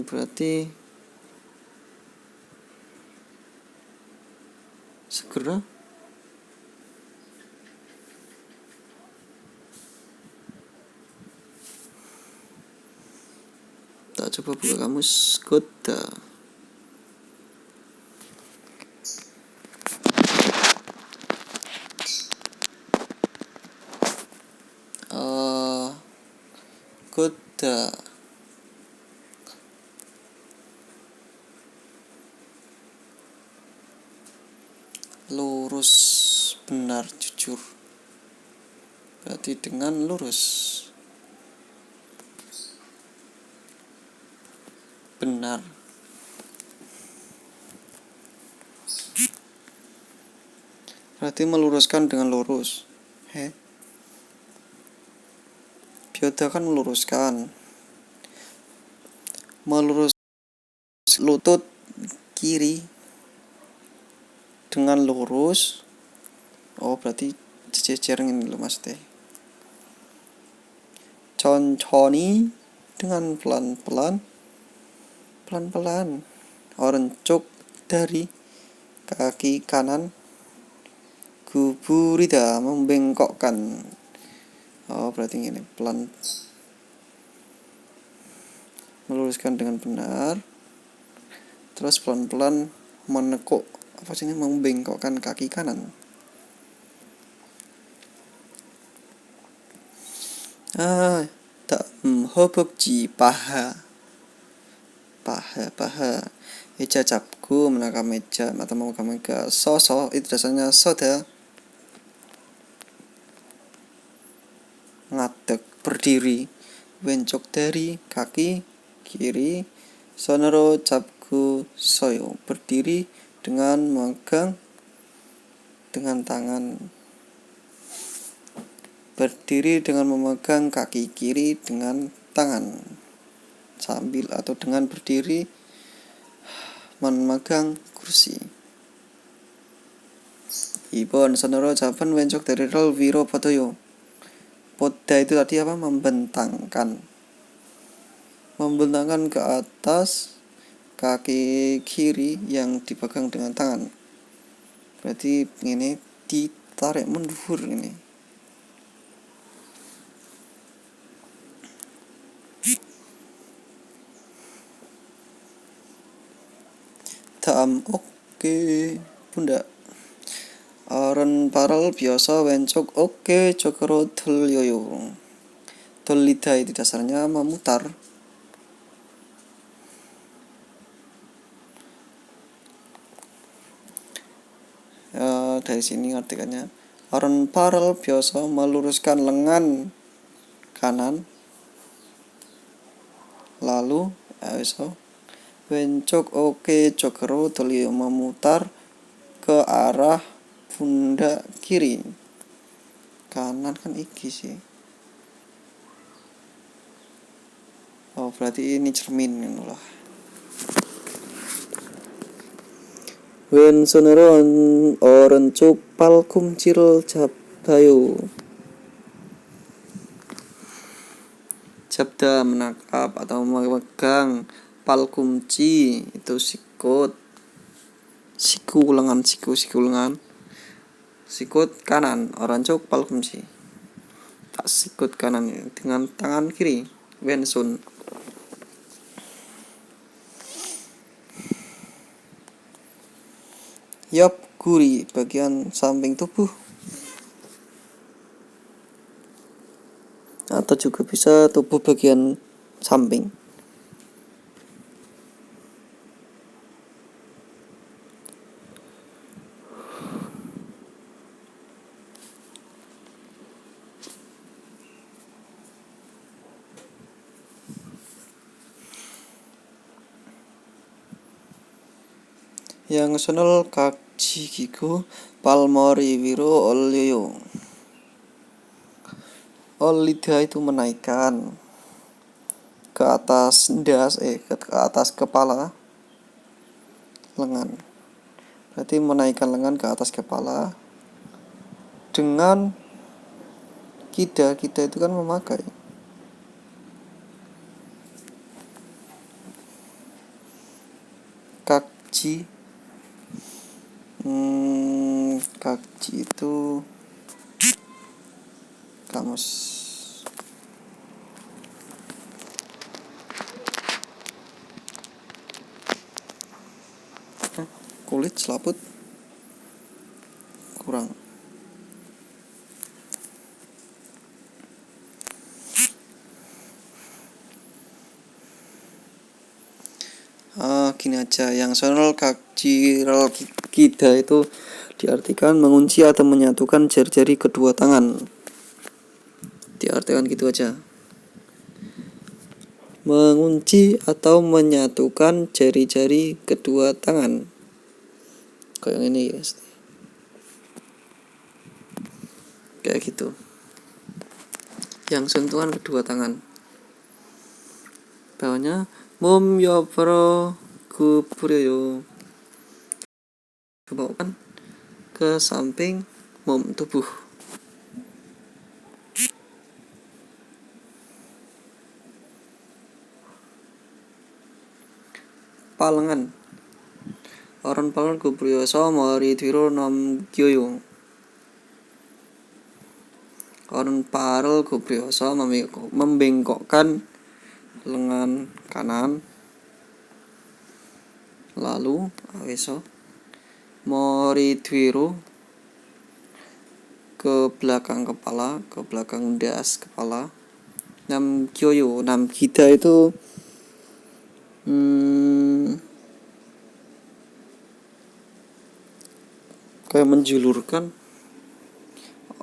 Berarti segera. Tak coba buka kamus. Kuda. Kuda. Lurus, benar, jujur. Berarti dengan lurus. Benar. Berarti meluruskan dengan lurus. Bioda kan meluruskan. Melurus lutut kiri dengan lurus. Berarti jejer ini loh mas teh. Conchoni dengan pelan-pelan. Orencuk dari kaki kanan. Guburida membengkokkan. Berarti ini pelan. Meluruskan dengan benar. Terus pelan-pelan menekuk, membengkokkan kaki kanan. Tak hobokji paha. Eja 잡고 menakan meja atau memegang meja. Soso itu dasarnya soda. Ngadeg berdiri, wencok dari kaki kiri. Sonoro 잡고 soyo berdiri dengan memegang dengan tangan. Berdiri dengan memegang kaki kiri dengan tangan. Sambil atau dengan berdiri memegang kursi. 2번 sonoro japan wencok darirul wiro podoyo. Poda itu tadi apa? Membentangkan ke atas kaki kiri yang dipegang dengan tangan. Berarti ini ditarik mundur ini. Daam oke pundak. Aren parel biasa wencok oke cokro dolyoyo. Dolida itu dasarnya memutar. Dari sini artikannya aren parel biasa meluruskan lengan kanan. Lalu wencok oke cokro dolyoyo memutar ke arah pundak kiri. Kanan kan iki sih. Oh berarti ini cermin lah. Wen sonoro orencuk palkumcil jabayo. Jabda menangkap atau memegang, palkumci itu sikut. Siku lengan. Sikut kanan, orencuk palkumci. Tak sikut kanan dengan tangan kiri. Wensun. Yop guri bagian samping tubuh. Atau juga bisa tubuh bagian samping. Yang sonol kakjigiku palmori wiro olyo. Olida itu menaikkan ke atas ke atas kepala lengan. Berarti menaikkan lengan ke atas kepala dengan kita itu kan memakai. Kakji itu kamus. Kulit selaput kurang. Gini aja, yang sonol kakjiral kida itu diartikan mengunci atau menyatukan jari-jari kedua tangan. Diartikan gitu aja. Mengunci atau menyatukan jari-jari kedua tangan. Kayak yang ini ya. Kayak gitu. Yang sentuhan kedua tangan. Bawahnya mom yopro kuburyo. Kebawakan ke samping mom tubuh. Palengan. Orang palengan kuburyo so mari dwiro namgyoyo. Orang parel kuburyo so membengkokkan lengan kanan. Lalu mori dwiro ke belakang kepala, ke belakang das kepala. Namgyoyo, namgida itu kayak menjulurkan.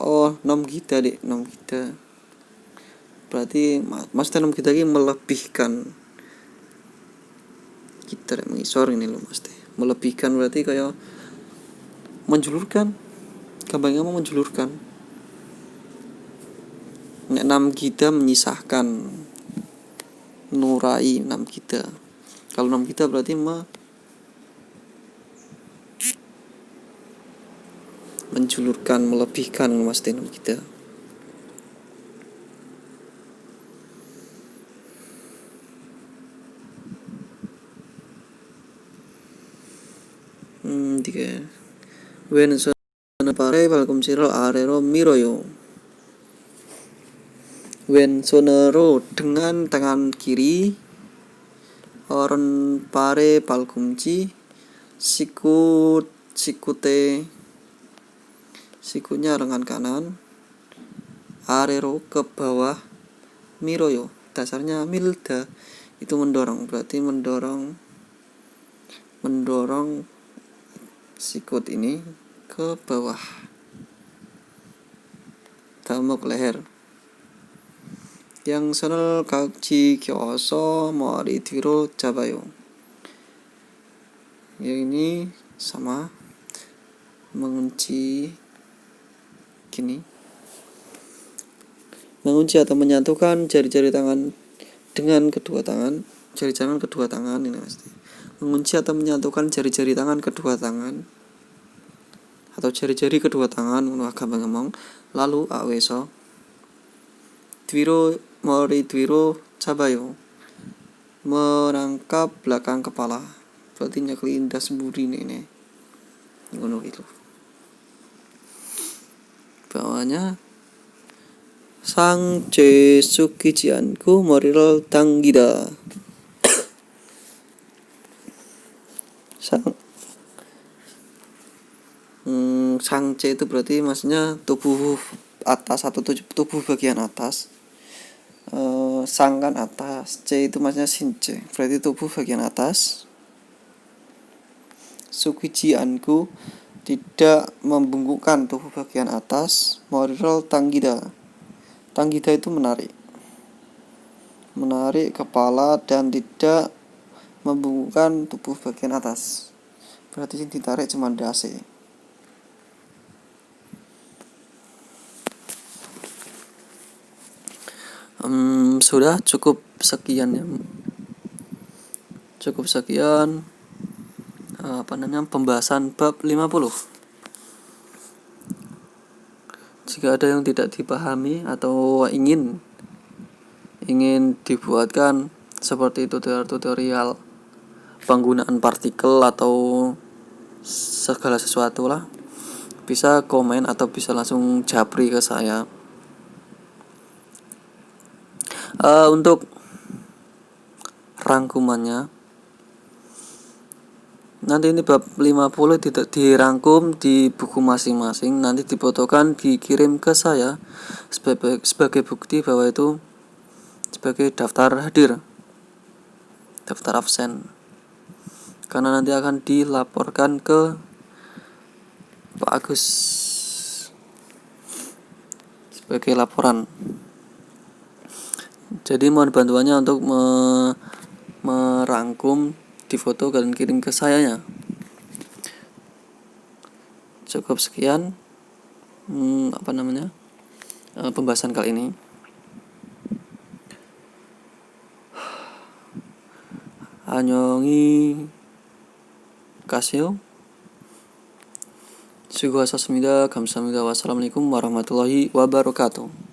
Oh, nom kita dek, nom kita. Berarti maksudnya nom kita ini melebihkan. Kita mengisor ini loh mas teh. Melebihkan berarti kayak menjulurkan. Gampangnya mau menjulurkan. Nek nam kita menyisahkan, nurai nam kita. Kalau nam kita berarti menjulurkan, melebihkan mas teh nam kita. Tiga. Wen sona pare balkum siro arero miroyo. Wen sonero dengan tangan kiri, oren pare palkumci, sikute sikunya lengan kanan, arero ke bawah, miroyo dasarnya milda itu mendorong, berarti mendorong sikut ini ke bawah, tamuk leher. Yang sonel kakci kyoso mori 뒤로 잡아요. Yang ini sama mengunci gini, mengunci atau menyatukan jari-jari tangan dengan kedua tangan, jari tangan kedua tangan ini pasti. Mengunci atau menyatukan jari-jari tangan kedua tangan atau jari-jari kedua tangan gampang ngomong. Lalu aweso 뒤로 머리 뒤로 잡아요. merangkap belakang kepala, berarti nyekli indas buri ini ngono itu. Bawahnya 상체 쑥기지 않고 머리를 당기다. 상체 itu berarti maksudnya tubuh atas atau tubuh bagian atas. Sang kan atas, C itu maksudnya since, berarti tubuh bagian atas. Sukiji anku tidak membungkukkan tubuh bagian atas. Moriral tanggida, tanggida itu menarik kepala dan tidak membungkukkan tubuh bagian atas, berarti yang ditarik cuma dasi. Sudah cukup sekian ya. Cukup sekian pembahasan bab 50. Jika ada yang tidak dipahami atau ingin dibuatkan seperti tutorial penggunaan partikel atau segala sesuatu lah, bisa komen atau bisa langsung japri ke saya. Untuk rangkumannya, nanti ini bab 50 dirangkum di buku masing-masing, nanti difotokan dikirim ke saya sebagai bukti bahwa itu sebagai daftar hadir, daftar absen, karena nanti akan dilaporkan ke Pak Agus sebagai laporan. Jadi mohon bantuannya untuk merangkum, difoto dan kirim ke sayanya. Cukup sekian pembahasan kali ini. 안녕히 가세요. 수고하셨습니다. 감사합니다. wassalamualaikum warahmatullahi wabarakatuh.